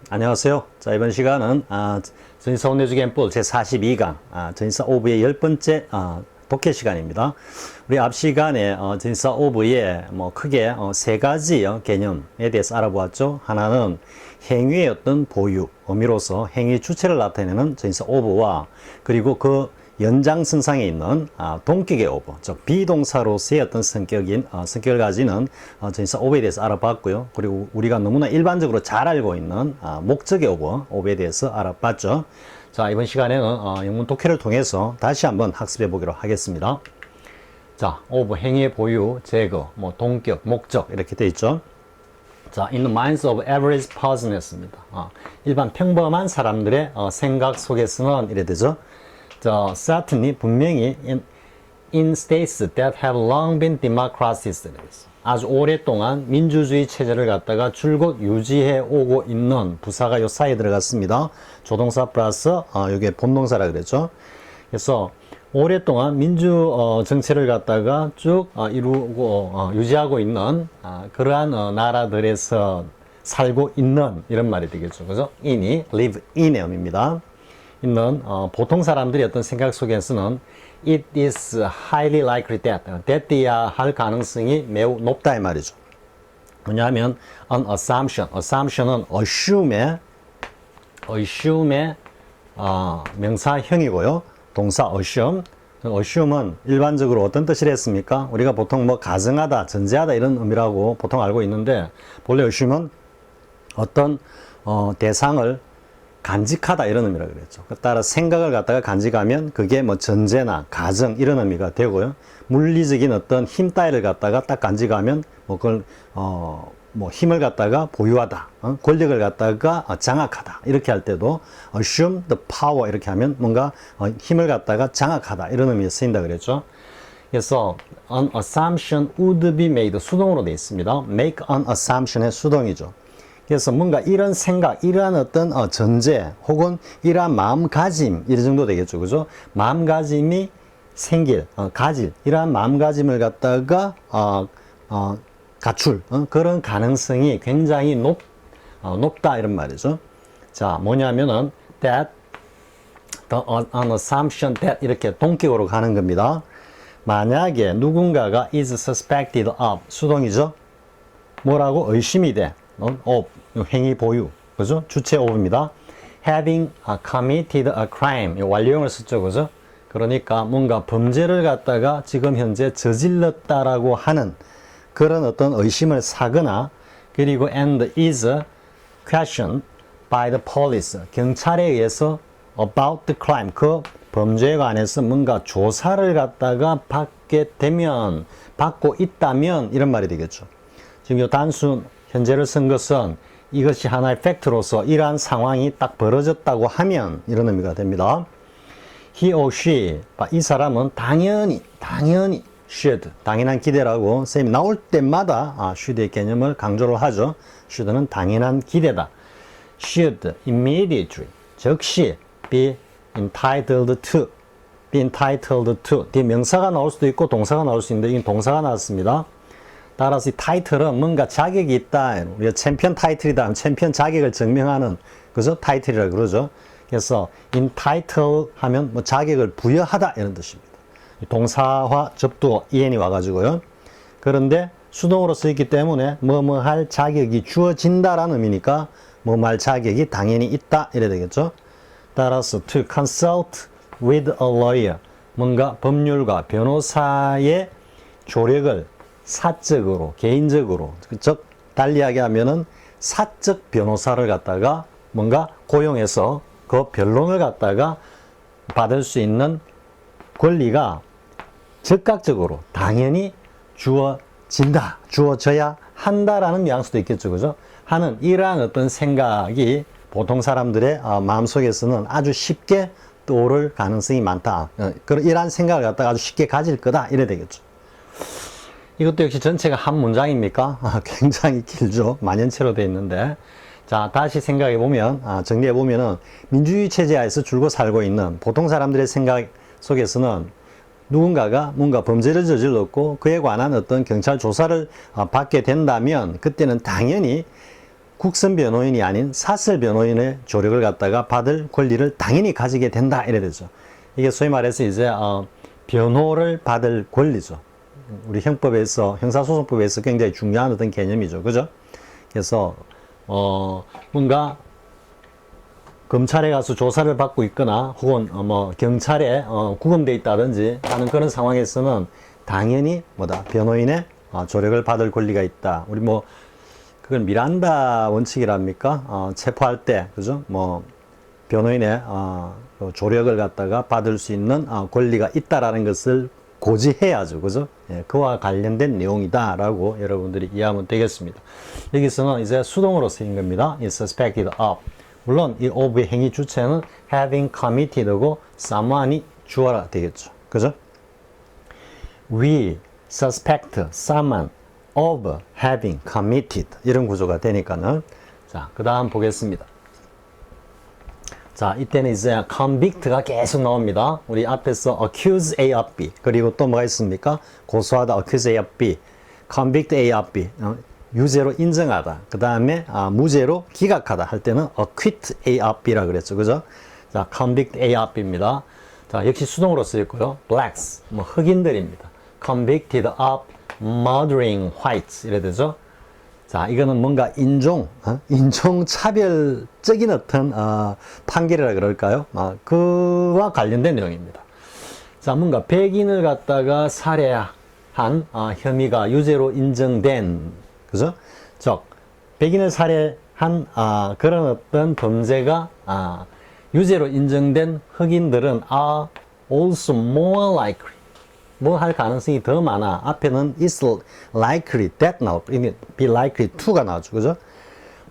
안녕하세요. 자, 이번 시간은 전인사 혼내주기앤볼 제42강 전인사 오브의 10번째 독해 시간입니다. 우리 앞 시간에 전인사 오브의 크게 세 가지 개념에 대해서 알아보았죠. 하나는 행위의 어떤 보유, 의미로서 행위 주체를 나타내는 전인사 오브와 그리고 그 연장선상에 있는 동격의 오브, 즉 비동사로서의 어떤 성격을 가지는 전치사 오브에 대해서 알아봤고요. 그리고 우리가 너무나 일반적으로 잘 알고 있는 목적의 오브에 대해서 알아봤죠. 자, 이번 시간에는 영문 독해를 통해서 다시 한번 학습해 보기로 하겠습니다. 자, 오브 행위의 보유, 제거, 동격, 목적 이렇게 되어 있죠. 자, in the minds of average person였습니다. 일반 평범한 사람들의 생각 속에서는 이래 되죠. certainly 분명히 in states that have long been democracies 아주 오랫동안 민주주의 체제를 갖다가 줄곧 유지해 오고 있는 부사가 요 사이에 들어갔습니다. 조동사 플러스 이게 본동사라 그랬죠. 그래서 오랫동안 민주 정체를 갖다가 쭉 이루고 유지하고 있는 그러한 나라들에서 살고 있는 이런 말이 되겠죠. 그죠? in이 live in의 의미입니다. 있는 보통 사람들의 어떤 생각 속에서는 it is highly likely that이야 할 가능성이 매우 높다 이 말이죠. 뭐냐면 an assumption은 assume의 명사형이고요. 동사 assume은 일반적으로 어떤 뜻을 했습니까? 우리가 보통 가정하다, 전제하다 이런 의미라고 보통 알고 있는데 본래 assume은 어떤 대상을 간직하다 이런 의미라 그랬죠. 따라 생각을 갖다가 간직하면 그게 전제나 가정 이런 의미가 되고요. 물리적인 어떤 힘 따위를 갖다가 딱 간직하면 그걸 힘을 갖다가 보유하다, 권력을 갖다가 장악하다 이렇게 할 때도 assume the power 이렇게 하면 뭔가 힘을 갖다가 장악하다 이런 의미에 쓰인다 그랬죠. 그래서 an assumption would be made 수동으로 되어 있습니다. make an assumption의 수동이죠. 그래서 뭔가 이런 생각, 이러한 어떤 전제 혹은 이러한 마음가짐 이런 정도 되겠죠. 그죠? 마음가짐이 가질 이러한 마음가짐을 갖다가 갖출 그런 가능성이 굉장히 높다 이런 말이죠. 자, 뭐냐면은 that an assumption that 이렇게 동격으로 가는 겁니다. 만약에 누군가가 is suspected of 수동이죠. 뭐라고 의심이 돼. of 행위 보유 그죠? 주체 of입니다. having committed a crime 완료형을 썼죠. 그죠? 그러니까 뭔가 범죄를 갖다가 지금 현재 저질렀다라고 하는 그런 어떤 의심을 사거나 그리고 and is questioned by the police 경찰에 의해서 about the crime 그 범죄에 관해서 뭔가 조사를 갖다가 받고 있다면 이런 말이 되겠죠. 지금 이 단순 현재를 쓴 것은 이것이 하나의 팩트로서 이러한 상황이 딱 벌어졌다고 하면 이런 의미가 됩니다. He or she 이 사람은 당연히 should 당연한 기대라고 쌤이 나올 때마다 should의 개념을 강조를 하죠. should는 당연한 기대다. should immediately 즉시 be entitled to 뒤에 명사가 나올 수도 있고 동사가 나올 수 있는데 이건 동사가 나왔습니다. 따라서 이 타이틀은 뭔가 자격이 있다. 우리가 챔피언 타이틀이다 하면 챔피언 자격을 증명하는 그죠? 타이틀이라고 그러죠. 그래서 entitle 하면 자격을 부여하다 이런 뜻입니다. 동사와 접두 en이 와가지고요. 그런데 수동으로 쓰였기 때문에 뭐할 자격이 주어진다라는 의미니까 뭐할 자격이 당연히 있다 이래 되겠죠. 따라서 to consult with a lawyer 뭔가 법률가 변호사의 조력을 사적으로, 개인적으로, 즉, 달리하게 하면은 사적 변호사를 갖다가 뭔가 고용해서 그 변론을 갖다가 받을 수 있는 권리가 당연히 주어져야 한다라는 뉘앙스도 있겠죠. 그죠? 하는 이러한 어떤 생각이 보통 사람들의 마음속에서는 아주 쉽게 떠오를 가능성이 많다. 이러한 생각을 갖다가 아주 쉽게 가질 거다. 이래 되겠죠. 이것도 역시 전체가 한 문장입니까? 굉장히 길죠. 만연체로 되어 있는데. 자, 다시 생각해 보면, 정리해 보면은, 민주주의 체제하에서 줄곧 살고 있는 보통 사람들의 생각 속에서는 누군가가 뭔가 범죄를 저질렀고 그에 관한 어떤 경찰 조사를 받게 된다면 그때는 당연히 국선 변호인이 아닌 사설 변호인의 조력을 갖다가 받을 권리를 당연히 가지게 된다 이래 되죠. 이게 소위 말해서 이제 변호를 받을 권리죠. 우리 형법에서 형사소송법에서 굉장히 중요한 어떤 개념이죠. 그죠? 그래서 뭔가 검찰에 가서 조사를 받고 있거나 혹은 뭐 경찰에 구금돼 있다든지 하는 그런 상황에서는 당연히 변호인의 조력을 받을 권리가 있다. 우리 뭐 그걸 미란다 원칙이랍니까? 체포할 때 그죠? 뭐 변호인의 조력을 갖다가 받을 수 있는 권리가 있다라는 것을 고지해야죠. 그죠? 예, 그와 관련된 내용이다라고 여러분들이 이해하면 되겠습니다. 여기서는 이제 수동으로 쓰인 겁니다. Is suspected of. 물론 이 of의 행위 주체는 having committed고 someone이 주어라 되겠죠. 그죠? We suspect someone of having committed. 이런 구조가 되니까는. 자, 그 다음 보겠습니다. 자, 이때는 이제 convict가 계속 나옵니다. 우리 앞에서 accuse A of B. 그리고 또 뭐가 있습니까? 고소하다, accuse A of B. convict A of B. 유죄로 인정하다. 그 다음에 무죄로 기각하다 할 때는 acquit A of B라 그랬죠. 그죠? 자, convict A of B입니다. 자, 역시 수동으로 쓰였고요. blacks, 뭐 흑인들입니다. convicted of murdering whites. 이래 되죠? 자, 이거는 뭔가 인종차별적인 어떤, 판결이라 그럴까요? 그와 관련된 내용입니다. 자, 뭔가 백인을 갖다가 살해한, 혐의가 유죄로 인정된, 그죠? 즉, 백인을 살해한, 그런 어떤 범죄가, 유죄로 인정된 흑인들은 are also more likely. 뭐 할 가능성이 더 많아. 앞에는 is likely that 나오고, be likely to가 나오죠. 그죠?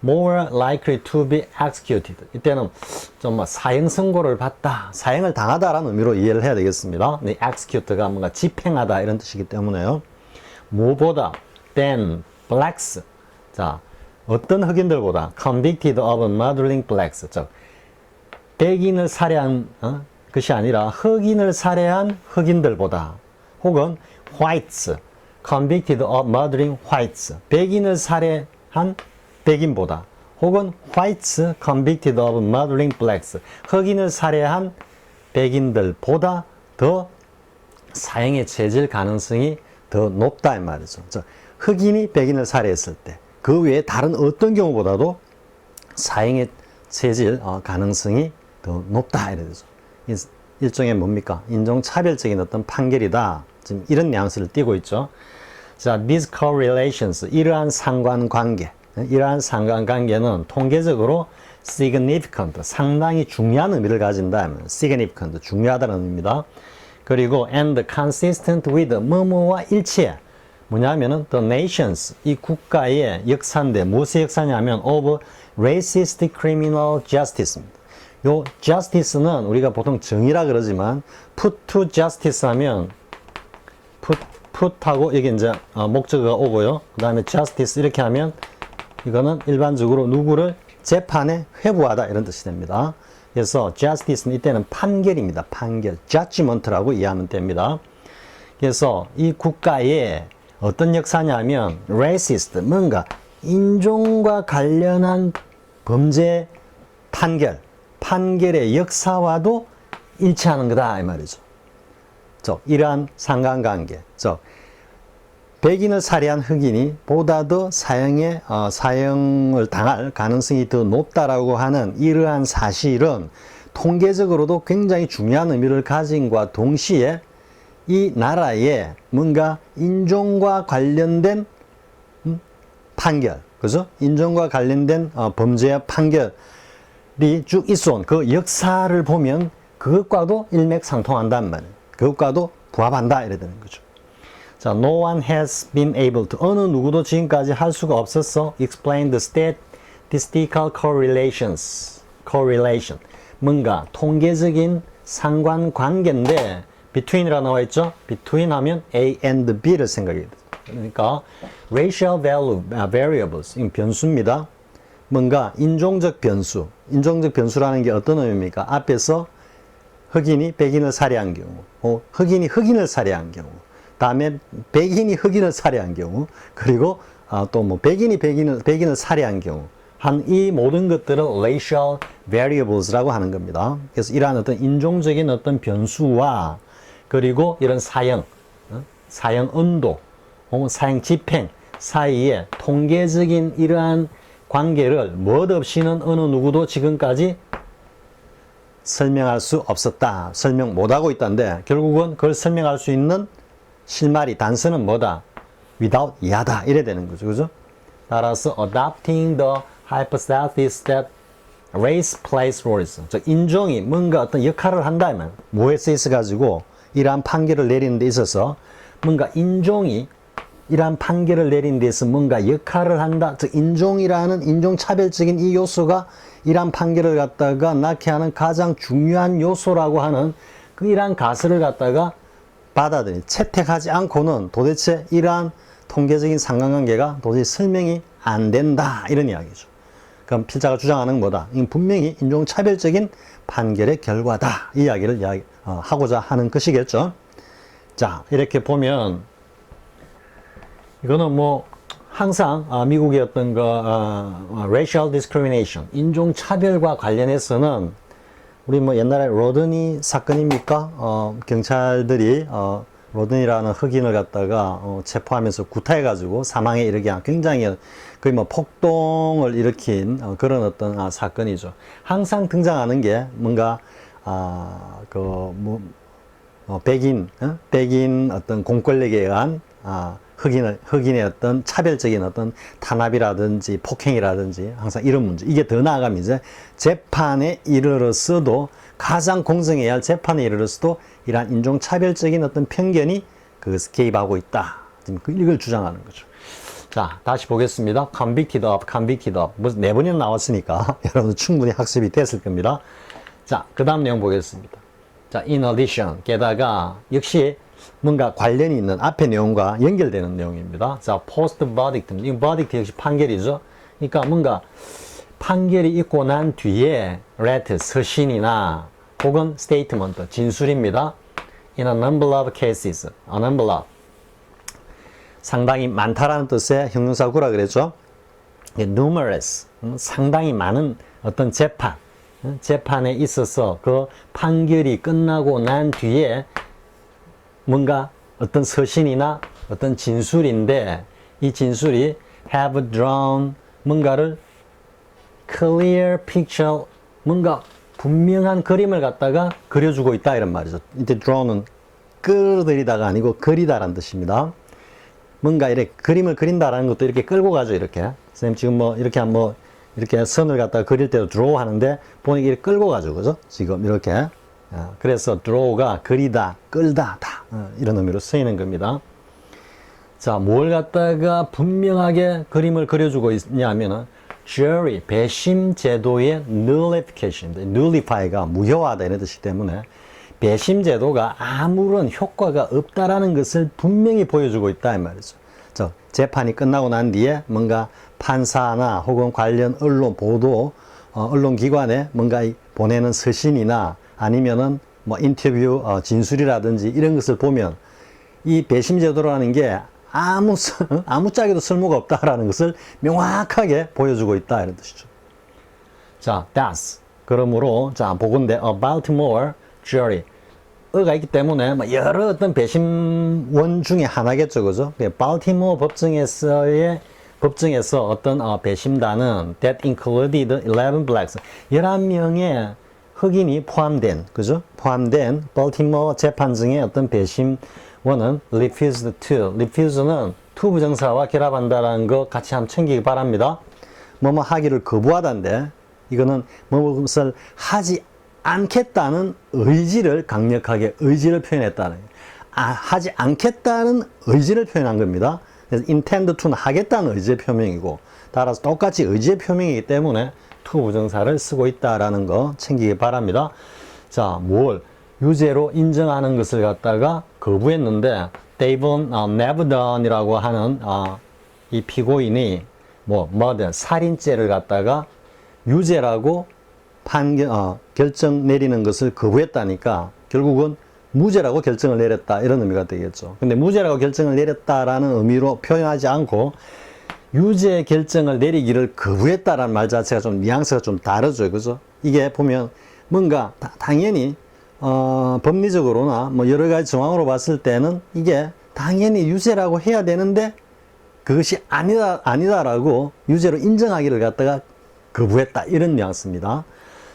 more likely to be executed. 이때는 좀 사형 선고를 받다, 사형을 당하다라는 의미로 이해를 해야 되겠습니다. 네, execute가 뭔가 집행하다 이런 뜻이기 때문에요. 무보다 than blacks. 자, 어떤 흑인들보다 convicted of murdering blacks. 즉, 백인을 살해한 것이 아니라 흑인을 살해한 흑인들보다 혹은 whites, convicted of murdering whites, 백인을 살해한 백인보다 혹은 whites, convicted of murdering blacks, 흑인을 살해한 백인들보다 더 사형에 처해질 가능성이 더 높다 이 말이죠. 흑인이 백인을 살해했을 때 그 외에 다른 어떤 경우보다도 사형에 처해질 가능성이 더 높다 이러죠. 일종의 뭡니까? 인종차별적인 어떤 판결이다. 지금 이런 뉘앙스를 띠고 있죠. 자, these correlations, 이러한 상관관계, 이러한 상관관계는 통계적으로 significant, 상당히 중요한 의미를 가진다. significant, 중요하다는 의미입니다. 그리고 and consistent with, 뭐뭐와 일치해. 뭐냐면은 the nations, 이 국가의 역사인데 무엇의 역사냐면 of racist criminal justice입니다. 요 justice는 우리가 보통 정의라 그러지만 put to justice 하면 put하고 여기 이제 목적어가 오고요. 그 다음에 justice 이렇게 하면 이거는 일반적으로 누구를 재판에 회부하다 이런 뜻이 됩니다. 그래서 justice는 이때는 판결입니다. 판결, judgment라고 이해하면 됩니다. 그래서 이 국가의 어떤 역사냐면 racist, 뭔가 인종과 관련한 범죄 판결의 역사와도 일치하는 거다 이 말이죠. 이러한 상관관계, 백인을 살해한 흑인이 보다 더 사형을 당할 가능성이 더 높다라고 하는 이러한 사실은 통계적으로도 굉장히 중요한 의미를 가진과 동시에 이 나라에 뭔가 인종과 관련된 판결, 그죠? 인종과 관련된 범죄의 판결이 쭉 있어온 그 역사를 보면 그것과도 일맥상통한단 말이에요. 그것과도 부합한다 이래 되는 거죠. 자, no one has been able to, 어느 누구도 지금까지 할 수가 없었어. explain the statistical correlation. 뭔가 통계적인 상관관계인데 between이라 나와 있죠. between 하면 A and B를 생각해야 돼요. 그러니까 racial variables, 변수입니다. 뭔가 인종적 변수라는 게 어떤 의미입니까? 앞에서 흑인이 백인을 살해한 경우, 흑인이 흑인을 살해한 경우, 다음에 백인이 흑인을 살해한 경우, 그리고 또 뭐 백인이 백인을 살해한 경우 한 이 모든 것들을 racial variables라고 하는 겁니다. 그래서 이러한 어떤 인종적인 어떤 변수와 그리고 이런 사형, 사형 온도, 혹은 사형 집행 사이에 통계적인 이러한 관계를 멋없이는 어느 누구도 지금까지 설명할 수 없었다. 설명 못하고 있다는데 결국은 그걸 설명할 수 있는 실마리, 단서는 뭐다? without 야다. 이래 되는 거죠. 그죠? 따라서 adopting the hypothesis that race plays roles. 즉 인종이 뭔가 어떤 역할을 한다면 뭐에 쓰여서 가지고 이러한 판결을 내리는 데 있어서 뭔가 인종이 이러한 판결을 내린 데서 뭔가 역할을 한다. 즉 인종이라는 인종차별적인 이 요소가 이러한 판결을 갖다가 낳게 하는 가장 중요한 요소라고 하는 그 이러한 가설을 갖다가 받아들이 채택하지 않고는 도대체 이러한 통계적인 상관관계가 도저히 설명이 안 된다. 이런 이야기죠. 그럼 필자가 주장하는 뭐다? 이건 분명히 인종차별적인 판결의 결과다. 이 이야기를 하고자 하는 것이겠죠. 자, 이렇게 보면 이거는 뭐 항상 미국의 어떤 racial discrimination, 인종차별과 관련해서는 우리 뭐 옛날에 로드니 사건입니까? 경찰들이 로든이라는 흑인을 갖다가 체포하면서 구타해가지고 사망에 이르게 한 굉장히 거의 뭐 폭동을 일으킨 그런 어떤 사건이죠. 항상 등장하는 게 뭔가 백인 어떤 공권력에 의한 흑인의 어떤 차별적인 어떤 탄압이라든지 폭행이라든지 항상 이런 문제. 이게 더 나아가면 이제 재판에 이르렀어도 가장 공정해야 할 재판에 이르렀어도 이러한 인종차별적인 어떤 편견이 그것을 개입하고 있다. 지금 이걸 주장하는 거죠. 자, 다시 보겠습니다. convicted of, convicted of. 무슨 네 번이나 나왔으니까 여러분들 충분히 학습이 됐을 겁니다. 자, 그 다음 내용 보겠습니다. 자, in addition. 게다가 역시 뭔가 관련이 있는 앞의 내용과 연결되는 내용입니다. 자, post verdict. 이 verdict 역시 판결이죠. 그러니까 뭔가 판결이 있고 난 뒤에 let, 서신이나 혹은 statement, 진술입니다. in a number of cases. a number of. 상당히 많다라는 뜻의 형용사구라 그랬죠. numerous. 상당히 많은 어떤 재판에 있어서 그 판결이 끝나고 난 뒤에 뭔가 어떤 서신이나 어떤 진술인데 이 진술이 have drawn 뭔가를 clear picture 뭔가 분명한 그림을 갖다가 그려주고 있다 이런 말이죠. 이때 draw는 끌어들이다가 아니고 그리다라는 뜻입니다. 뭔가 이렇게 그림을 그린다라는 것도 이렇게 끌고 가죠. 이렇게 선생님 지금 뭐 이렇게 한번 이렇게 선을 갖다가 그릴 때도 draw 하는데 보니까 이렇게 끌고 가죠. 그죠? 지금 이렇게 그래서 draw가 그리다, 끌다, 다 이런 의미로 쓰이는 겁니다. 자, 뭘 갖다가 분명하게 그림을 그려주고 있냐면은 jury, 배심 제도의 nullification입니다. nullify가 무효화다 이런 뜻이기 때문에 배심 제도가 아무런 효과가 없다라는 것을 분명히 보여주고 있다 이 말이죠. 자, 재판이 끝나고 난 뒤에 뭔가 판사나 혹은 관련 언론 보도, 언론기관에 뭔가 보내는 서신이나 아니면은 뭐 인터뷰 진술이라든지 이런 것을 보면 이 배심 제도라는 게 아무짝에도 쓸모가 없다라는 것을 명확하게 보여주고 있다 이런 뜻이죠. 자, that's 그러므로 자 보건대 Baltimore jury 가 있기 때문에 뭐 여러 어떤 배심원 중에 하나겠죠, 그죠? 발티모어 법정에서 어떤 배심단은 that included 11 blacks 11명의 흑인이 포함된, 그죠? 포함된 발티모어 재판정의 어떤 배심원은 refused to. refuse는 to 부정사와 결합한다라는 거 같이 한번 챙기기 바랍니다. 뭐뭐 하기를 거부하다인데 이거는 뭐뭇을 하지 않겠다는 의지를 강력하게 의지를 표현했다는 하지 않겠다는 의지를 표현한 겁니다. 그래서 intend to는 하겠다는 의지의 표명이고 따라서 똑같이 의지의 표명이기 때문에 to 부정사를 쓰고 있다라는 거 챙기기 바랍니다. 자, 뭘 유죄로 인정하는 것을 갖다가 거부했는데 they've never done이라고 하는 이 피고인이 뭐 murder 살인죄를 갖다가 유죄라고 결정 내리는 것을 거부했다니까 결국은 무죄라고 결정을 내렸다 이런 의미가 되겠죠. 근데 무죄라고 결정을 내렸다라는 의미로 표현하지 않고 유죄 결정을 내리기를 거부했다라는 말 자체가 좀 뉘앙스가 좀 다르죠. 그죠? 이게 보면 뭔가 당연히 법리적으로나 뭐 여러 가지 정황으로 봤을 때는 이게 당연히 유죄라고 해야 되는데 그것이 아니다라고 유죄로 인정하기를 갖다가 거부했다. 이런 뉘앙스입니다.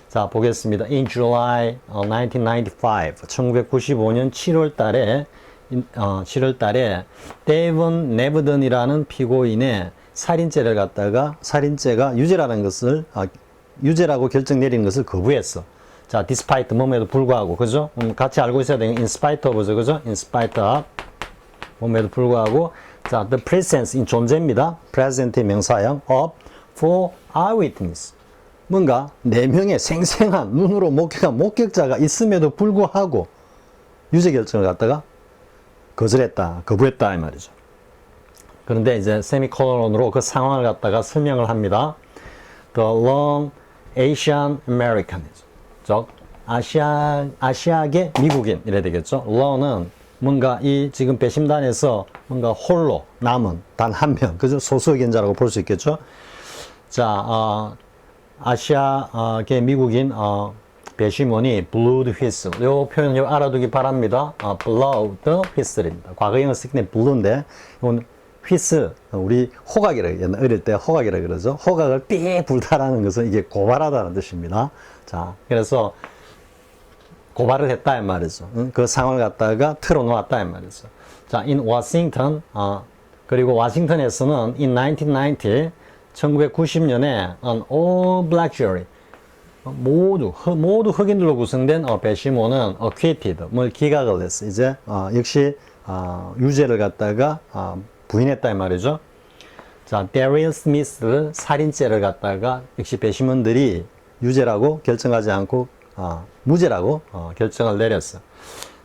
자, 보겠습니다. In July 1995, 1995년 7월 달에 데이븐 네브던이라는 피고인의 살인죄가 유죄라는 것을 유죄라고 결정 내리는 것을 거부했어. 자, despite 몸에도 불구하고, 그죠? 같이 알고 있어야 되는 in spite of죠, 그죠? in spite of 몸에도 불구하고, 자, the presence 존재입니다. present의 명사형 of for eyewitness. 뭔가 4명의 생생한 눈으로 목격한 목격자가 있음에도 불구하고 유죄 결정을 갖다가 거부했다 이 말이죠. 그런데 이제 세미콜론으로 그 상황을 갖다가 설명을 합니다. The long Asian Americanism, 즉 아시아계 미국인 이래 되겠죠. long은 뭔가 이 지금 배심단에서 뭔가 홀로 남은 단 한 명, 그죠? 소수 의견자라고 볼 수 있겠죠. 자, 아시아계 미국인 배심원이 blood whistle, 요 표현 요 알아두기 바랍니다. blood whistle입니다. 과거형을 쓰기 때문에 blue인데 이건 whistle, 우리 호각이라고 옛날 어릴 때 호각이라고 그러죠. 호각을 삐 불다라는 것은 이게 고발하다는 뜻입니다. 자, 그래서 고발을 했다 이 말이죠. 그 상황을 갖다가 틀어놓았다 이 말이죠. 자, in Washington, 그리고 워싱턴에서는 in 1990, 1990년에 an all black jury, 모두 흑인들로 구성된 배심원은 acquitted, 뭘 기각을 했어. 이제 역시 유죄를 갖다가 부인했다 이 말이죠. 자, 데릴 스미스를 살인죄를 갖다가 역시 배심원들이 유죄라고 결정하지 않고 무죄라고 결정을 내렸어.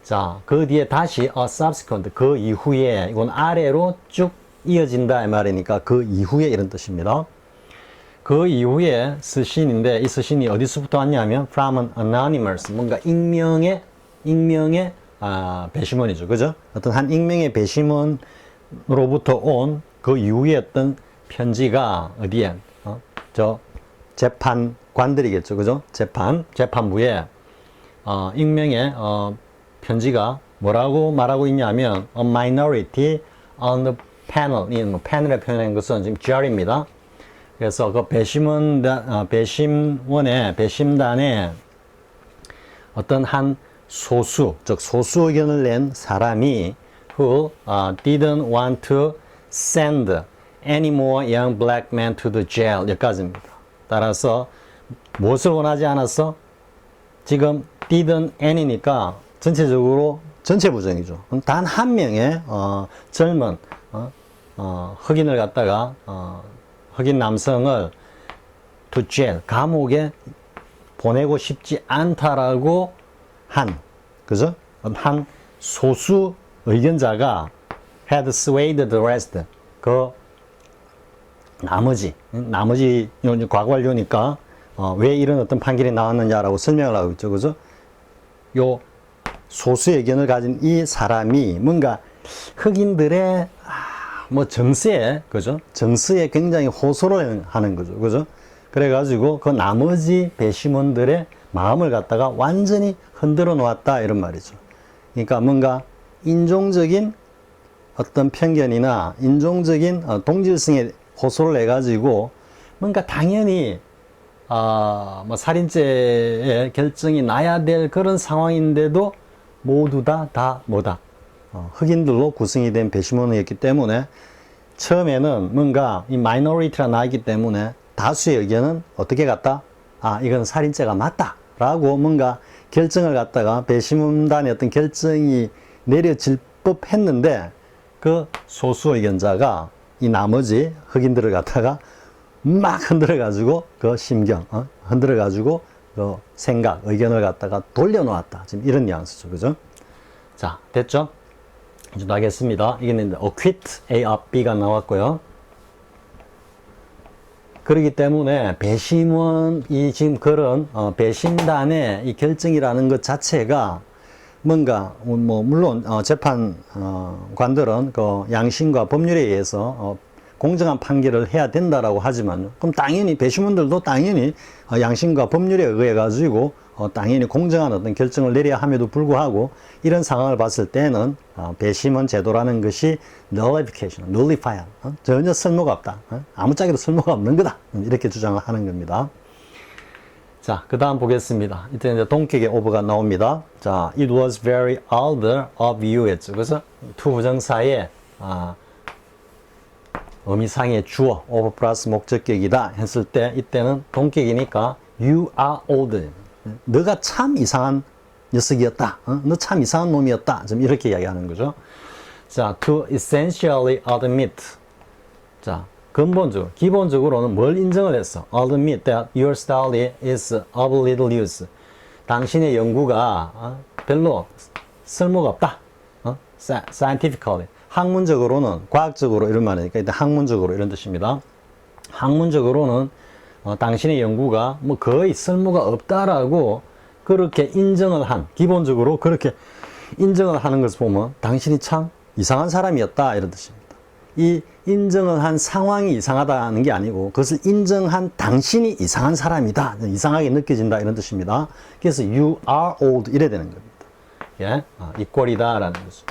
자, 그 뒤에 다시 subsequent, 그 이후에, 이건 아래로 쭉 이어진다 이 말이니까 그 이후에 이런 뜻입니다. 그 이후에 서신인데 이 서신이 어디서부터 왔냐면 from an anonymous, 뭔가 익명의 배심원이죠. 그죠? 어떤 한 익명의 배심원으로부터 온 그 이후에 어떤 편지가 어디에? 저 재판관들이겠죠. 그죠? 재판부에 익명의 편지가 뭐라고 말하고 있냐면 a minority on the panel, 이 패널에 표현한 것은 지금 jury입니다. 그래서 그 배심단에 어떤 한 소수, 즉 소수 의견을 낸 사람이 who didn't want to send any more young black men to the jail, 여기까지입니다. 따라서 무엇을 원하지 않았어? 지금 didn't any니까 전체적으로 전체 부정이죠. 단 한 명의 젊은 흑인을 갖다가 흑인 남성을 to jail, 감옥에 보내고 싶지 않다라고 한, 그죠? 한 소수 의견자가 had swayed the rest, 그 나머지 과거 완료니까 왜 이런 어떤 판결이 나왔느냐라고 설명을 하고 있죠, 그죠? 요 소수 의견을 가진 이 사람이 뭔가 흑인들의 뭐 정세에, 그죠? 정세에 굉장히 호소를 하는 거죠, 그죠? 그래가지고 그 나머지 배심원들의 마음을 갖다가 완전히 흔들어 놓았다 이런 말이죠. 그러니까 뭔가 인종적인 어떤 편견이나 인종적인 동질성에 호소를 해가지고 뭔가 당연히 뭐 살인죄의 결정이 나야 될 그런 상황인데도 모두 다 뭐다? 흑인들로 구성이 된 배심원이었기 때문에 처음에는 뭔가 이 마이너리티가 나왔기 때문에 다수의 의견은 어떻게 갔다? 이건 살인죄가 맞다 라고 뭔가 결정을 갖다가 배심원단의 어떤 결정이 내려질 법했는데 그 소수 의견자가 이 나머지 흑인들을 갖다가 막 흔들어 가지고 그 심경 흔들어 가지고 그 생각 의견을 갖다가 돌려놓았다. 지금 이런 뉘앙스죠, 그죠? 자, 됐죠? 이제 나가겠습니다. 이게 이제 acquit A up B가 나왔고요. 그렇기 때문에 배심원이 지금 그런 배심단의 이 결정이라는 것 자체가 뭔가 물론 재판관들은 그 양심과 법률에 의해서 공정한 판결을 해야 된다라고 하지만, 그럼 당연히 배심원들도 당연히 양심과 법률에 의해 가지고 당연히 공정한 어떤 결정을 내려야 함에도 불구하고 이런 상황을 봤을 때는 배심원 제도라는 것이 nullification, nullify, 전혀 쓸모가 없다. 아무짝에도 쓸모가 없는 거다. 이렇게 주장을 하는 겁니다. 자, 그 다음 보겠습니다. 이때 이제 동격의 오버가 나옵니다. 자, it was very older of you 했죠. 그래서 to 부정사의 의미상의 주어, over 플러스 목적격이다 했을 때 이때는 동격이니까 you are old. 너가 참 이상한 녀석이었다. 너 참 이상한 놈이었다. 좀 이렇게 이야기하는 거죠. 자, to essentially admit. 자, 근본적으로, 기본적으로는 뭘 인정을 했어? Admit that your study is of little use. 당신의 연구가 별로 쓸모가 없다. Scientifically. 학문적으로는, 과학적으로 이런 말이니까 일단 학문적으로 이런 뜻입니다. 학문적으로는 당신의 연구가 뭐 거의 쓸모가 없다라고 그렇게 인정을 한, 기본적으로 그렇게 인정을 하는 것을 보면 당신이 참 이상한 사람이었다 이런 뜻입니다. 이 인정을 한 상황이 이상하다는 게 아니고 그것을 인정한 당신이 이상한 사람이다, 이상하게 느껴진다 이런 뜻입니다. 그래서 you are old 이래야 되는 겁니다. 예? 이꼴이다 라는 거죠.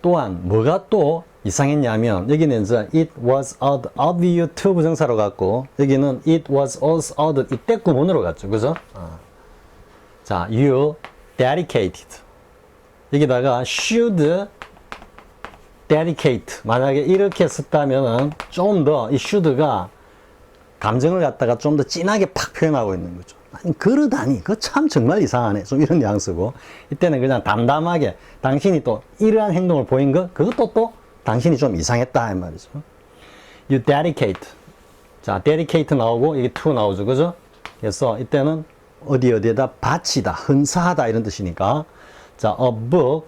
또한 뭐가 또 이상했냐면 여기는 이제 it was odd of you to 부정사로 갔고 여기는 it was also odd 이때 구문으로 갔죠. 그죠? 자, you dedicated 여기다가 should dedicate 만약에 이렇게 썼다면은 좀 더 이 should가 감정을 갖다가 좀 더 진하게 팍 표현하고 있는 거죠. 아니 그러다니 그거 참 정말 이상하네 좀 이런 뉘앙스고 이때는 그냥 담담하게 당신이 또 이러한 행동을 보인 것 그것도 또 당신이 좀 이상했다 이 말이죠. You dedicate 자 dedicate 나오고 이게 to 나오죠. 그죠? 그래서 이때는 어디에다 바치다 헌사하다 이런 뜻이니까 자 a book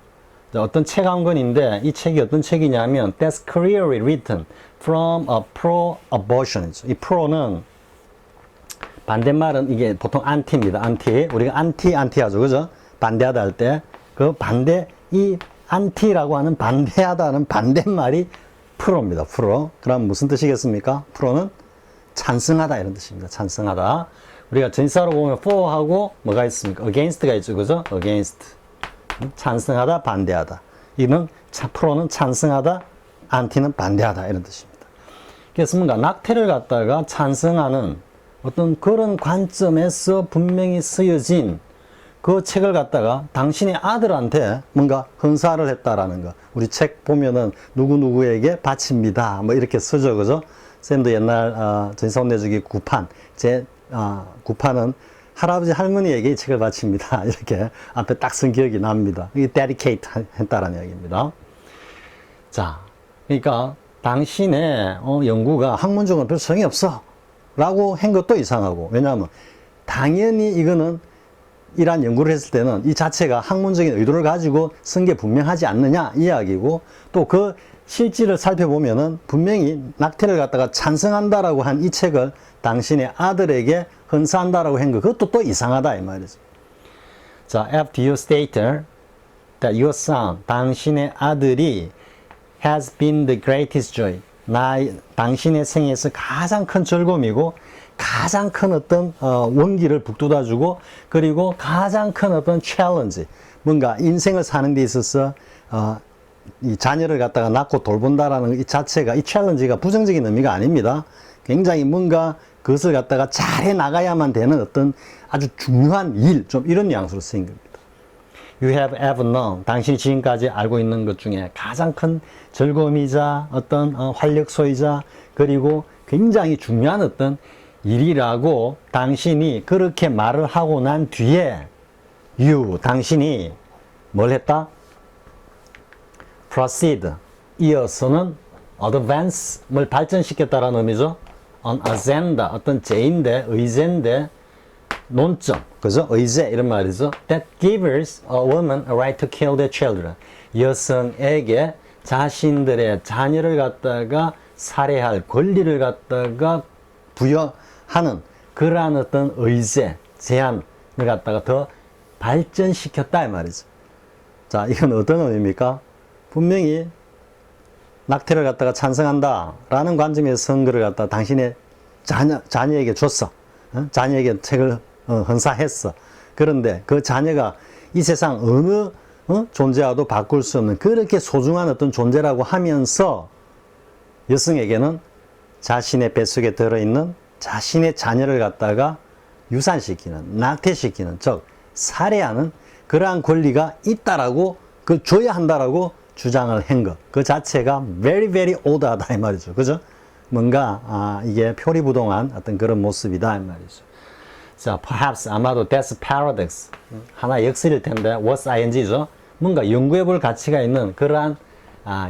자, 어떤 책 한 권인데 이 책이 어떤 책이냐면 that's clearly written from a pro-abortion 이 pro는 반대말은 이게 보통 anti입니다. anti 우리가 anti 하죠. 그죠? 반대하다 할 때 그 반대 이 anti라고 하는 반대하다는 반대말이 pro입니다. pro 그럼 무슨 뜻이겠습니까? pro는 찬성하다 이런 뜻입니다. 찬성하다 우리가 전치사로 보면 for하고 뭐가 있습니까? against가 있죠. 그죠? against 찬성하다, 반대하다. 이는 프로는 찬성하다, 안티는 반대하다 이런 뜻입니다. 그래서 뭔가 낙태를 갖다가 찬성하는 어떤 그런 관점에서 분명히 쓰여진 그 책을 갖다가 당신의 아들한테 뭔가 헌사를 했다라는 거. 우리 책 보면은 누구누구에게 바칩니다. 뭐 이렇게 쓰죠. 그죠? 쌤도 옛날 전선 내주기 9판 제 9판은 할아버지 할머니에게 이 책을 바칩니다. 이렇게 앞에 딱 쓴 기억이 납니다. 이게 dedicate 했다라는 이야기입니다. 자, 그러니까 당신의 연구가 학문적으로 별 소용이 없어 라고 한 것도 이상하고 왜냐하면 당연히 이거는 이러한 연구를 했을 때는 이 자체가 학문적인 의도를 가지고 쓴 게 분명하지 않느냐 이 이야기고 또 그 실질을 살펴보면은 분명히 낙태를 갖다가 찬성한다라고 한 이 책을 당신의 아들에게 헌사한다라고 한 거 그것도 또 이상하다 이 말이죠. 자, after you stated that your son 당신의 아들이 has been the greatest joy 당신의 생에서 가장 큰 즐거움이고 가장 큰 어떤 원기를 북돋아주고 그리고 가장 큰 어떤 챌린지 뭔가 인생을 사는 데 있어서 이 자녀를 갖다가 낳고 돌본다라는 이 자체가 이 챌린지가 부정적인 의미가 아닙니다. 굉장히 뭔가 그것을 갖다가 잘해 나가야만 되는 어떤 아주 중요한 일, 좀 이런 뉘앙스로 쓰인 겁니다. You have ever known, 당신이 지금까지 알고 있는 것 중에 가장 큰 즐거움이자 어떤 활력소이자 그리고 굉장히 중요한 어떤 일이라고 당신이 그렇게 말을 하고 난 뒤에 당신이 뭘 했다? proceed, 이어서는 advance를 발전시켰다라는 의미죠. an agenda, 어떤 제인데, 의제인데, 논점, 그죠? 의제, 이런 말이죠. that gives a woman a right to kill their children. 여성에게 자신들의 자녀를 갖다가 살해할 권리를 갖다가 부여하는 그러한 어떤 의제, 제안을 갖다가 더 발전시켰다, 이 말이죠. 자, 이건 어떤 의미입니까? 분명히 낙태를 갖다가 찬성한다라는 관점에서 선거를 갖다가 당신의 자녀에게 줬어. 자녀에게 책을 헌사했어. 그런데 그 자녀가 이 세상 어느 존재와도 바꿀 수 없는 그렇게 소중한 어떤 존재라고 하면서 여성에게는 자신의 뱃속에 들어있는 자신의 자녀를 갖다가 유산시키는, 낙태시키는, 즉 살해하는 그러한 권리가 있다라고 그 줘야 한다라고 주장을 한 것. 그 자체가 very very odd하다 이 말이죠. 그죠? 뭔가 이게 표리부동한 어떤 그런 모습이다 이 말이죠. 자, perhaps 아마도 that's paradox. 하나의 역설일 텐데 what's ing죠? 뭔가 연구해 볼 가치가 있는 그러한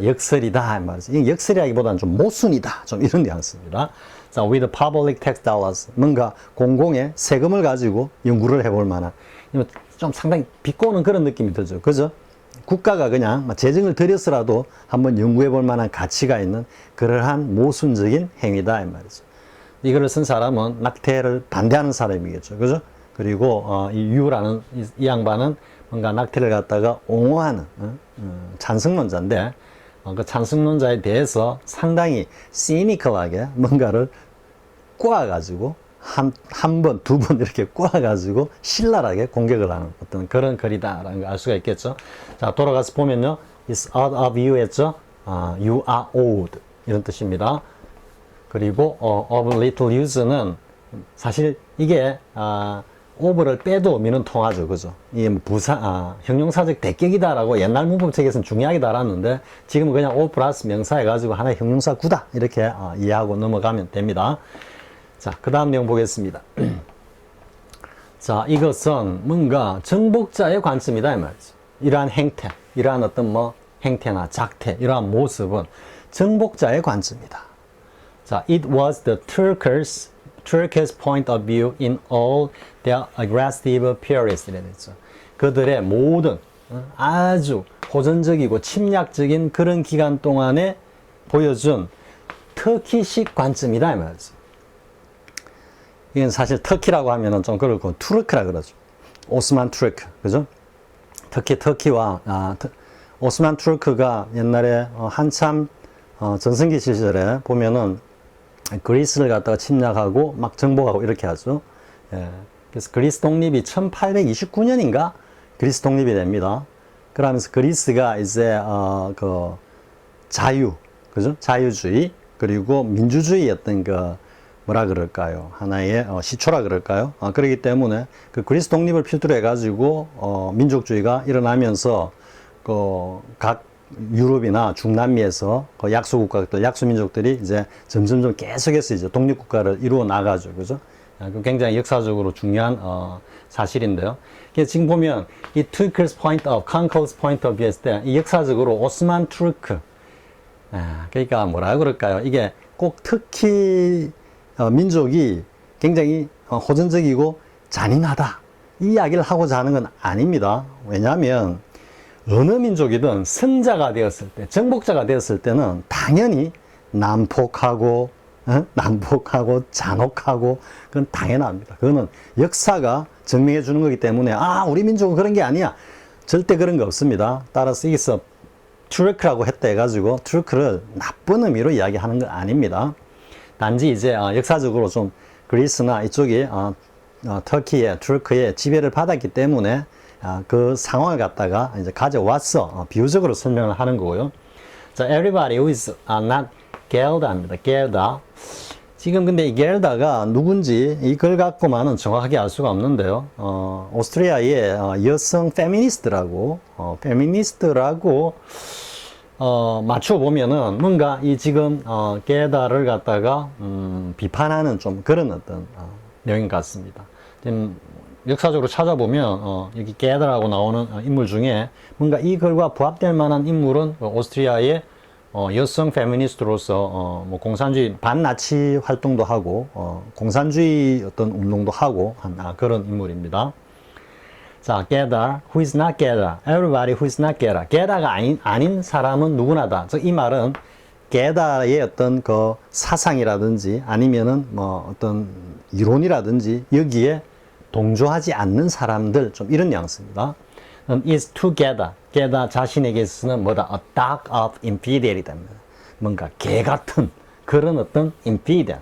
역설이다 이 말이죠. 이 역설이라기보다는 좀 모순이다. 좀 이런 뉘앙스입니다. 자, with public tax dollars. 뭔가 공공의 세금을 가지고 연구를 해볼 만한 좀 상당히 비꼬는 그런 느낌이 들죠. 그죠? 국가가 그냥 재정을 들여서라도 한번 연구해 볼 만한 가치가 있는 그러한 모순적인 행위다 이 말이죠. 이거를 쓴 사람은 낙태를 반대하는 사람이겠죠. 그죠? 그리고 이 유라는 이 양반은 뭔가 낙태를 갖다가 옹호하는 찬성론자인데 그 찬성론자에 대해서 상당히 시니컬하게 뭔가를 꼬아가지고 한 번, 두 번 이렇게 꼬아가지고 신랄하게 공격을 하는 어떤 그런 글이다라는 걸 알 수가 있겠죠. 자, 돌아가서 보면요. It's out of you 했죠. You are old. 이런 뜻입니다. 그리고 of little use는 사실 이게 of를 빼도 미는 통하죠. 그죠? 이게 뭐 형용사적 대격이다라고 옛날 문법책에서는 중요하게 달았는데 지금은 그냥 of 플러스 명사 해가지고 하나의 형용사 구다. 이렇게 이해하고 넘어가면 됩니다. 자, 그 다음 내용 보겠습니다. 자, 이것은 뭔가 정복자의 관점이다 이 말이죠. 이러한 행태, 이러한 어떤 행태나 작태, 이러한 모습은 정복자의 관점이다. 자, it was the Turkish point of view in all their aggressive periods. 이랬죠. 그들의 모든 아주 호전적이고 침략적인 그런 기간 동안에 보여준 터키식 관점이다 이 말이죠. 이건 사실 터키라고 하면은 좀 그렇고 투르크라 그러죠. 오스만 투르크, 그죠? 터키와 오스만 투르크가 옛날에 한참 전성기 시절에 보면은 그리스를 갖다가 침략하고 막 정복하고 이렇게 하죠. 예. 그래서 그리스 독립이 1829년인가 그리스 독립이 됩니다. 그러면서 그리스가 이제 그 자유, 그죠? 자유주의 그리고 민주주의였던 그 뭐라 그럴까요? 하나의 시초라 그럴까요? 그렇기 때문에 그 그리스 독립을 필두로 해가지고 민족주의가 일어나면서 그 각 유럽이나 중남미에서 그 약소국가들, 약소민족들이 이제 점점점 계속해서 이제 독립국가를 이루어 나가죠, 그죠? 굉장히 역사적으로 중요한 사실인데요. 지금 보면 이 Turkish point of, Conqueror's point of view 했을 때 이 역사적으로 오스만 투르크, 그러니까 뭐라 그럴까요? 이게 꼭 터키 민족이 굉장히 호전적이고 잔인하다 이 이야기를 하고자 하는 건 아닙니다. 왜냐하면 어느 민족이든 승자가 되었을 때, 정복자가 되었을 때는 당연히 난폭하고 잔혹하고 그건 당연합니다. 그거는 역사가 증명해 주는 거기 때문에 우리 민족은 그런 게 아니야. 절대 그런 거 없습니다. 따라서 여기서 투르크라고 했다 해가지고 투르크를 나쁜 의미로 이야기하는 건 아닙니다. 단지 이제 역사적으로 좀 그리스나 이쪽이 투르크의 지배를 받았기 때문에 그 상황을 갖다가 이제 가져와서 비유적으로 설명을 하는 거고요. 자, everybody who is not Gelda입니다. Gelda. 지금 근데 이 겔다가 누군지 이걸 갖고만은 정확하게 알 수가 없는데요. 오스트리아의 여성 페미니스트라고 맞춰보면은 뭔가 이 지금 게다를 갖다가 비판하는 좀 그런 어떤 내용 같습니다. 지금 역사적으로 찾아보면 여기 게다라고 나오는 인물 중에 뭔가 이 글과 부합될 만한 인물은 오스트리아의 여성 페미니스트로서 뭐 공산주의 반나치 활동도 하고 공산주의 어떤 운동도 하고 한 그런 인물입니다. 자, 게다, who is not 게다, everybody who is not 게다. 게다가 아닌 사람은 누구나다. 즉, 이 말은 게다의 어떤 그 사상이라든지 아니면은 뭐 어떤 이론이라든지 여기에 동조하지 않는 사람들, 좀 이런 뉘앙스입니다. is to 게다. 게다 자신에게 있어서는 뭐다? A dog of infidelity입니다. 뭔가 개 같은 그런 어떤 infidel,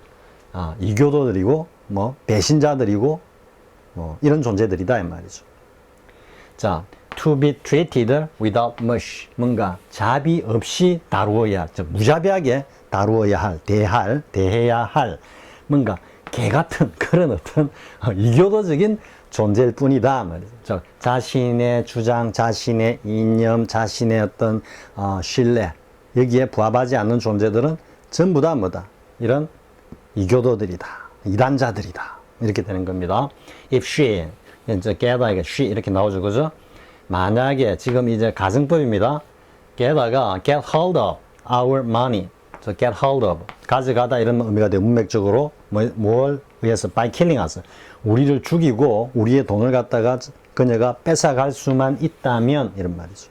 이교도들이고 뭐 배신자들이고 뭐 이런 존재들이다 이 말이죠. 자, to be treated without much, 뭔가 자비 없이 다루어야, 즉 무자비하게 다루어야 할, 대해야 할 뭔가 개 같은 그런 어떤 이교도적인 존재일 뿐이다 말이죠. 즉 자신의 주장, 자신의 이념, 자신의 어떤 신뢰 여기에 부합하지 않는 존재들은 전부 다 뭐다? 이런 이교도들이다, 이단자들이다 이렇게 되는 겁니다. If she, 이제 게다가 she 이렇게 나오죠, 그죠? 만약에 지금 이제 가정법입니다. 게다가 get hold of our money, 저 get hold of 가져가다 이런 의미가 되고 문맥적으로 뭘 위해서 by killing us, 우리를 죽이고 우리의 돈을 갖다가 그녀가 뺏어갈 수만 있다면 이런 말이죠.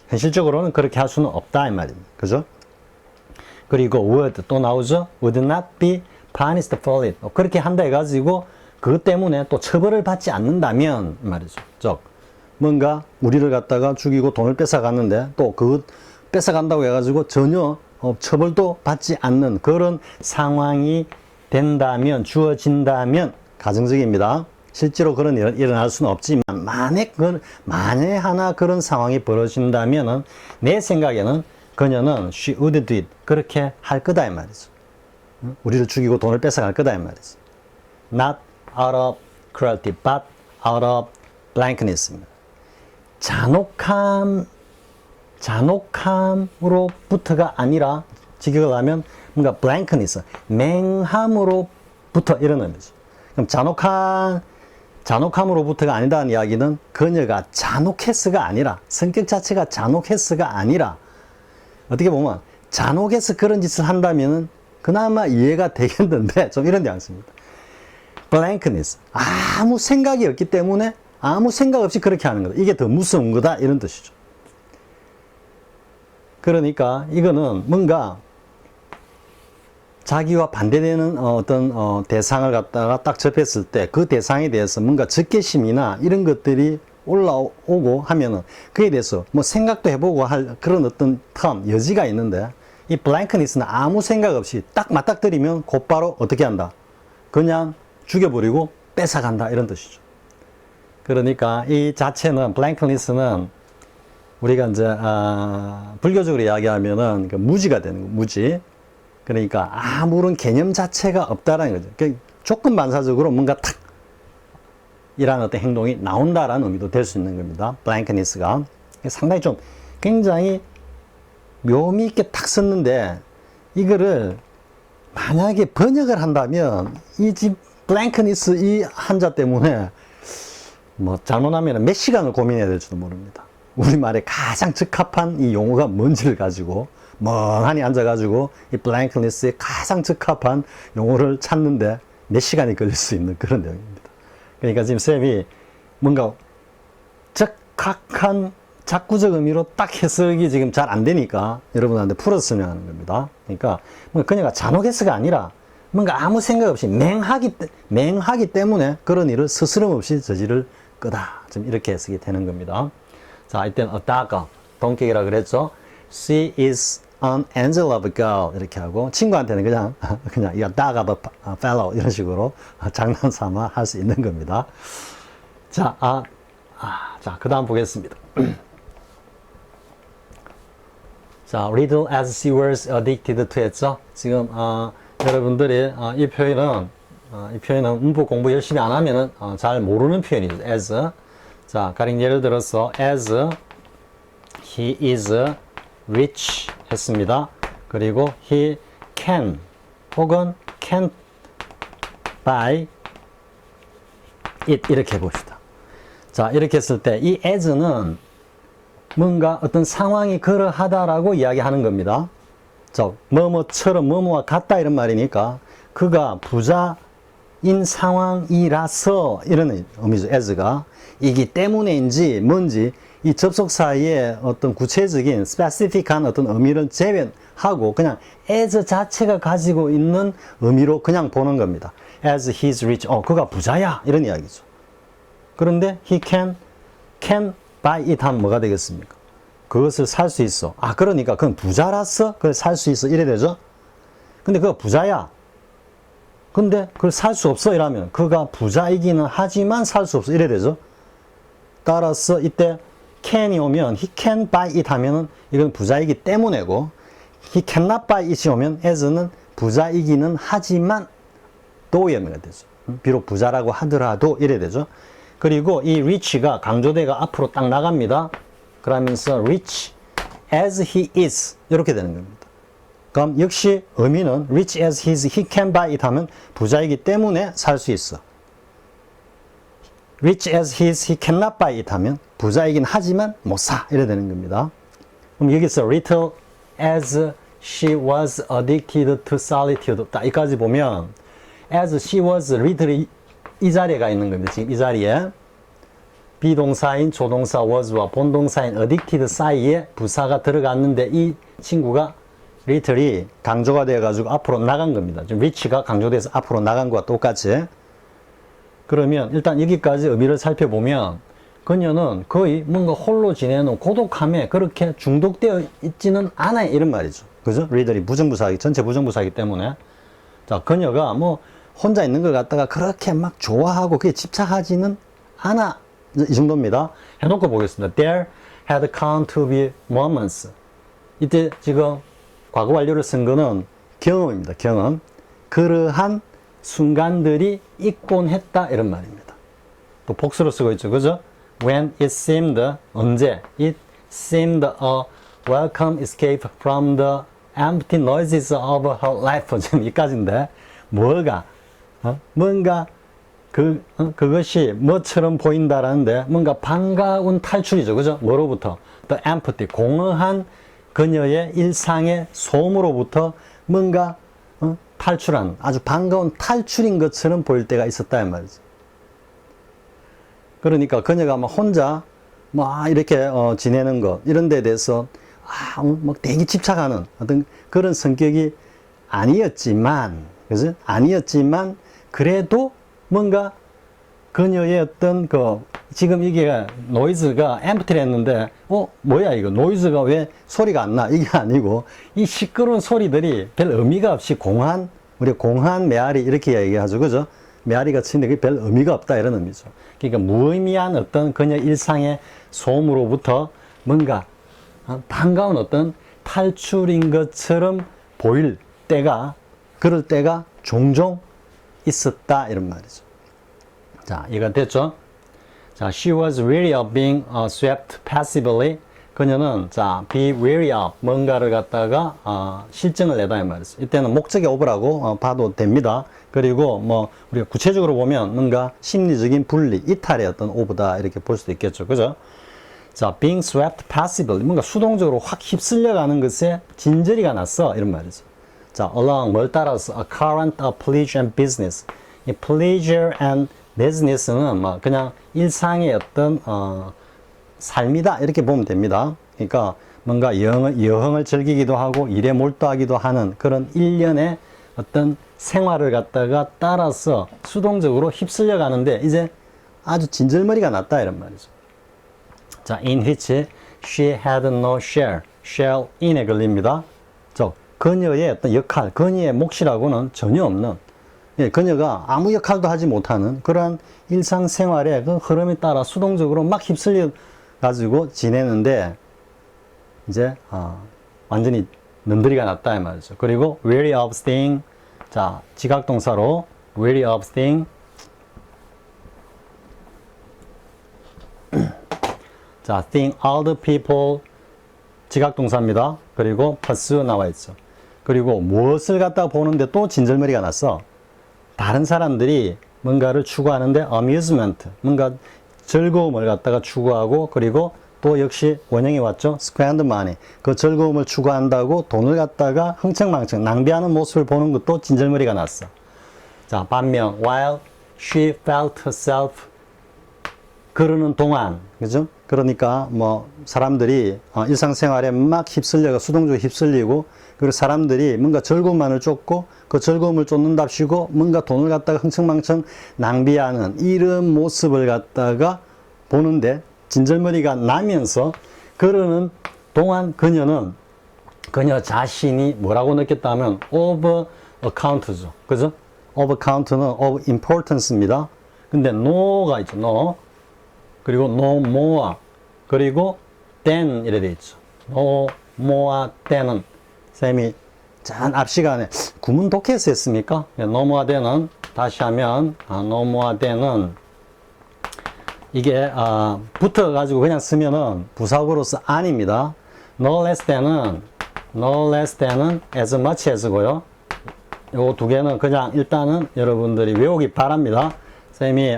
현실적으로는 그렇게 할 수는 없다 이 말입니다. 그죠? 그리고 would 또 나오죠. would not be punished for it. 그렇게 한다 해가지고 그것 때문에 또 처벌을 받지 않는다면 말이죠. 즉 뭔가 우리를 갖다가 죽이고 돈을 뺏어갔는데 또 그것 뺏어간다고 해가지고 전혀 처벌도 받지 않는 그런 상황이 된다면, 주어진다면, 가정적입니다. 실제로 그런 일은 일어날 수는 없지만 만에 하나 그런 상황이 벌어진다면 내 생각에는 그녀는 she would do it, 그렇게 할 거다 이 말이죠. 우리를 죽이고 돈을 뺏어갈 거다 이 말이죠. Not out of cruelty, but out of blankness입니다. 잔혹함으로부터가 아니라 직역을 하면 뭔가 blankness, 맹함으로부터 이런 의미죠. 그럼 잔혹함으로부터가 아니다는 이야기는 그녀가 잔혹했어가 아니라, 성격 자체가 잔혹했어가 아니라, 어떻게 보면 잔혹해서 그런 짓을 한다면은 그나마 이해가 되겠는데 좀 이런 뉘앙스입니다. blankness, 아무 생각이 없기 때문에 아무 생각 없이 그렇게 하는 거다. 이게 더 무서운 거다 이런 뜻이죠. 그러니까 이거는 뭔가 자기와 반대되는 어떤 대상을 갖다가 딱 접했을 때 그 대상에 대해서 뭔가 적개심이나 이런 것들이 올라오고 하면은 그에 대해서 뭐 생각도 해보고 할 그런 어떤 여지가 있는데, 이 blankness는 아무 생각 없이 딱 맞닥뜨리면 곧바로 어떻게 한다? 그냥 죽여버리고 뺏어간다 이런 뜻이죠. 그러니까 이 자체는 blankness는 우리가 이제 불교적으로 이야기하면은 그 무지가 되는 거, 무지. 그러니까 아무런 개념 자체가 없다라는 거죠. 그러니까 조건 반사적으로 뭔가 탁 이라는 어떤 행동이 나온다라는 의미도 될 수 있는 겁니다. blankness가 상당히 좀 굉장히 묘미 있게 탁 썼는데, 이거를 만약에 번역을 한다면 이 집 blankness 이 한자 때문에 뭐 잘못하면 몇 시간을 고민해야 될지도 모릅니다. 우리말에 가장 적합한 이 용어가 뭔지를 가지고 멍하니 앉아가지고 이 blankness에 가장 적합한 용어를 찾는데 몇 시간이 걸릴 수 있는 그런 내용입니다. 그러니까 지금 쌤이 뭔가 적합한 작구적 의미로 딱 해석이 지금 잘 안 되니까 여러분한테 풀어서 설명하는 겁니다. 그러니까 그녀가 잔혹해서가 아니라 뭔가 아무 생각 없이 맹하기 때문에 그런 일을 스스럼 없이 저지를 거다. 좀 이렇게 해석이 되는 겁니다. 자, 이때는 a dagger, 동격이라 그랬죠. She is an angel of a girl 이렇게 하고, 친구한테는 그냥 a dagger of a fellow 이런 식으로 장난 삼아 할 수 있는 겁니다. 자, 자, 그 다음 보겠습니다. 자, little as she was addicted to 했죠. 지금 여러분들이 이 표현은 문법 공부 열심히 안 하면은 잘 모르는 표현이죠. as. 자, 가령 예를 들어서 as he is rich 했습니다. 그리고 he can 혹은 can't buy it 이렇게 봅시다. 자, 이렇게 했을 때 이 as는 뭔가 어떤 상황이 그러하다라고 이야기하는 겁니다. 즉, 뭐뭐처럼 뭐뭐와 같다 이런 말이니까 그가 부자인 상황이라서 이런 의미죠. as가 이기 때문에인지 뭔지 이 접속사의 어떤 구체적인 specific한 어떤 의미를 제외하고 그냥 as 자체가 가지고 있는 의미로 그냥 보는 겁니다. as he's rich, 그가 부자야 이런 이야기죠. 그런데 he can buy it 하면 뭐가 되겠습니까? 그것을 살 수 있어. 아, 그러니까 그건 부자라서 그걸 살 수 있어. 이래 되죠? 근데 그거 부자야. 근데 그걸 살 수 없어. 이러면 그가 부자이기는 하지만 살 수 없어. 이래 되죠? 따라서 이때 can이 오면 he can buy it 하면은 이건 부자이기 때문에고 he cannot buy it이 오면 as는 부자이기는 하지만 또의 의미가 되죠. 비록 부자라고 하더라도 이래 되죠. 그리고 이 rich가 강조대가 앞으로 딱 나갑니다. 그러면서 rich as he is 이렇게 되는 겁니다. 그럼 역시 의미는 rich as he is, he can buy it 하면 부자이기 때문에 살 수 있어. rich as he is, he cannot buy it 하면 부자이긴 하지만 못 사. 이래 되는 겁니다. 그럼 여기서 little as she was addicted to solitude. 딱 여기까지 보면 as she was little 이 자리에 가 있는 겁니다. 지금 이 자리에 비동사인 조동사 was와 본동사인 addicted 사이에 부사가 들어갔는데 이 친구가 little이 강조가 되어가지고 앞으로 나간 겁니다. 지금 reach가 강조돼서 앞으로 나간 것과 똑같이. 그러면 일단 여기까지 의미를 살펴보면 그녀는 거의 뭔가 홀로 지내는 고독함에 그렇게 중독되어 있지는 않아요. 이런 말이죠. 그죠? 리들이 부정부사기, 전체 부정부사이기 때문에. 자, 그녀가 뭐 혼자 있는 걸 갖다가 그렇게 막 좋아하고 그게 집착하지는 않아. 이 정도입니다. 해놓고 보겠습니다. There had come to be moments. 이때 지금 과거 완료를 쓴 거는 경험입니다. 경험. 그러한 순간들이 있곤 했다. 이런 말입니다. 또 복수로 쓰고 있죠. 그죠? When it seemed, 언제? It seemed a welcome escape from the empty noises of her life. 지금 여기까지인데, 뭐가, 뭔가, 그것이 뭐처럼 보인다라는데, 뭔가 반가운 탈출이죠. 그죠? 뭐로부터? The empty, 공허한 그녀의 일상의 소음으로부터 뭔가, 탈출한, 아주 반가운 탈출인 것처럼 보일 때가 있었다. 이 말이죠. 그러니까 그녀가 막 혼자 막 이렇게 지내는 것 이런 데에 대해서 막 되게 집착하는 어떤 그런 성격이 아니었지만, 그죠? 아니었지만 그래도 뭔가 그녀의 어떤 지금 이게 노이즈가 앰프티를 했는데 뭐야 이거 노이즈가 왜 소리가 안 나? 이게 아니고 이 시끄러운 소리들이 별 의미가 없이 우리 공한 메아리 이렇게 얘기하죠. 그죠? 메아리가 치는데 그게 별 의미가 없다 이런 의미죠. 그러니까 무의미한 어떤 그녀 일상의 소음으로부터 뭔가 반가운 어떤 탈출인 것처럼 보일 때가 그럴 때가 종종 있었다 이런 말이죠. 자, 이해가 됐죠? 자, she was wary of being swept passively. 그녀는 자, be wary of 뭔가를 갖다가 실증을 내다 이 말이죠. 이때는 목적의 oof라고 봐도 됩니다. 그리고 뭐 우리가 구체적으로 보면 뭔가 심리적인 분리, 이탈의 어떤 oof다 이렇게 볼 수도 있겠죠. 그죠? 자, being swept passively 뭔가 수동적으로 확 휩쓸려가는 것에 진저리가 났어 이런 말이죠. 자, along 뭘 따라서 a current of pleasure and business. 이 pleasure and business는 뭐 그냥 일상의 어떤 삶이다 이렇게 보면 됩니다. 그러니까 뭔가 여흥을 즐기기도 하고 일에 몰두하기도 하는 그런 일련의 어떤 생활을 갖다가 따라서 수동적으로 휩쓸려 가는데 이제 아주 진절머리가 났다 이런 말이죠. 자, in which she had no share in에 걸립니다. 그녀의 어떤 역할, 그녀의 몫이라고는 전혀 없는, 그녀가 아무 역할도 하지 못하는 그러한 일상생활의 그 흐름에 따라 수동적으로 막 휩쓸려 가지고 지내는데 이제 완전히 넘들이가 났다 이 말이죠. 그리고 wary of staying, 자, 지각동사로 wary of staying, 자, think other people 지각동사입니다. 그리고 pursue 나와 있죠. 그리고 무엇을 갖다 보는데 또 진절머리가 났어. 다른 사람들이 뭔가를 추구하는데 amusement, 뭔가 즐거움을 갖다가 추구하고 그리고 또 역시 원형이 왔죠. spend money, 그 즐거움을 추구한다고 돈을 갖다가 흥청망청 낭비하는 모습을 보는 것도 진절머리가 났어. 자, 반면 while she felt herself, 그러는 동안, 그죠? 그러니까 뭐 사람들이 일상생활에 막 휩쓸려가 수동적으로 휩쓸리고 그리고 사람들이 뭔가 즐거움만을 쫓고 그 즐거움을 쫓는답시고 뭔가 돈을 갖다가 흥청망청 낭비하는 이런 모습을 갖다가 보는데 진절머리가 나면서 그러는 동안 그녀 자신이 뭐라고 느꼈다면 of account죠. 그죠? of account는 of importance입니다. 근데 no가 있죠. no. 그리고 no more. 그리고 than 이래 돼 있죠. no more than은 쌤이 전 앞 시간에 구문 독해서 했습니까? no more than은 다시 하면 no more than은 이게 붙어가지고 그냥 쓰면은 부사구로서 아닙니다. no less than은 as much as고요. 요 두 개는 그냥 일단은 여러분들이 외우기 바랍니다. 쌤이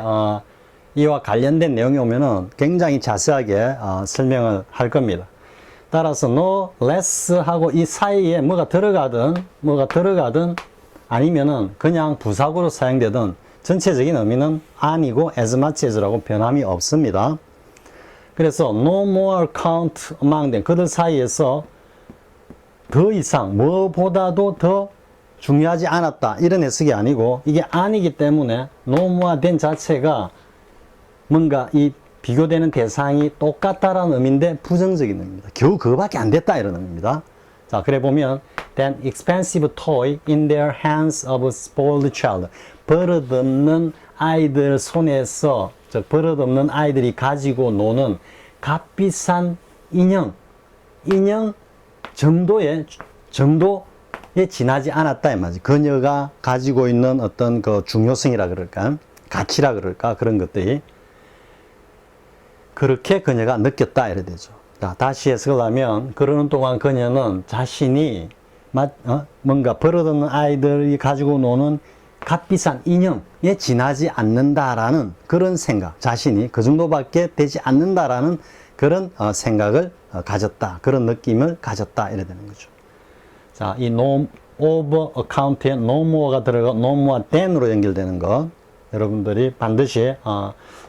이와 관련된 내용이 오면은 굉장히 자세하게 설명을 할 겁니다. 따라서 no less 하고 이 사이에 뭐가 들어가든 아니면은 그냥 부사구로 사용되든 전체적인 의미는 아니고 as much as라고 변함이 없습니다. 그래서 no more count among them, 그들 사이에서 더 이상 뭐보다도 더 중요하지 않았다 이런 해석이 아니고, 이게 아니기 때문에 no more than 자체가 뭔가 이 비교되는 대상이 똑같다라는 의미인데 부정적인 의미입니다. 겨우 그거밖에 안 됐다 이런 의미입니다. 자, 그래 보면 then expensive toy in their hands of a spoiled child, 버릇없는 아이들 손에서, 버릇없는 아이들이 가지고 노는 값비싼 인형 정도에 지나지 않았다 이 말이지. 그녀가 가지고 있는 어떤 그 중요성이라 그럴까, 가치라 그럴까, 그런 것들이 그렇게 그녀가 느꼈다 이래 되죠. 자, 다시 해석을 하면 그러는 동안 그녀는 자신이 뭔가 버릇없는 아이들이 가지고 노는 값비싼 인형에 지나지 않는다라는 그런 생각, 자신이 그 정도밖에 되지 않는다라는 그런 생각을 가졌다, 그런 느낌을 가졌다 이래 되는 거죠. 자, 이 no over account에 no more가 들어가 no more than으로 연결되는 것 여러분들이 반드시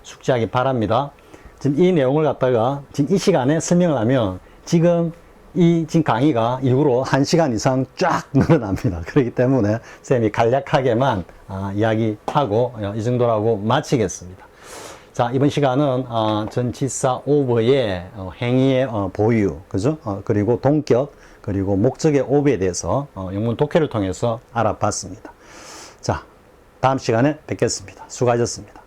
숙지하기 바랍니다. 지금 이 내용을 갖다가 지금 이 시간에 설명을 하면 지금 강의가 일부러 1시간 이상 쫙 늘어납니다. 그렇기 때문에 쌤이 간략하게만 이야기하고 이 정도라고 마치겠습니다. 자, 이번 시간은 전치사 over의 행위의 보유, 그죠? 그리고 동격, 그리고 목적의 over에 대해서 영문 독해를 통해서 알아봤습니다. 자, 다음 시간에 뵙겠습니다. 수고하셨습니다.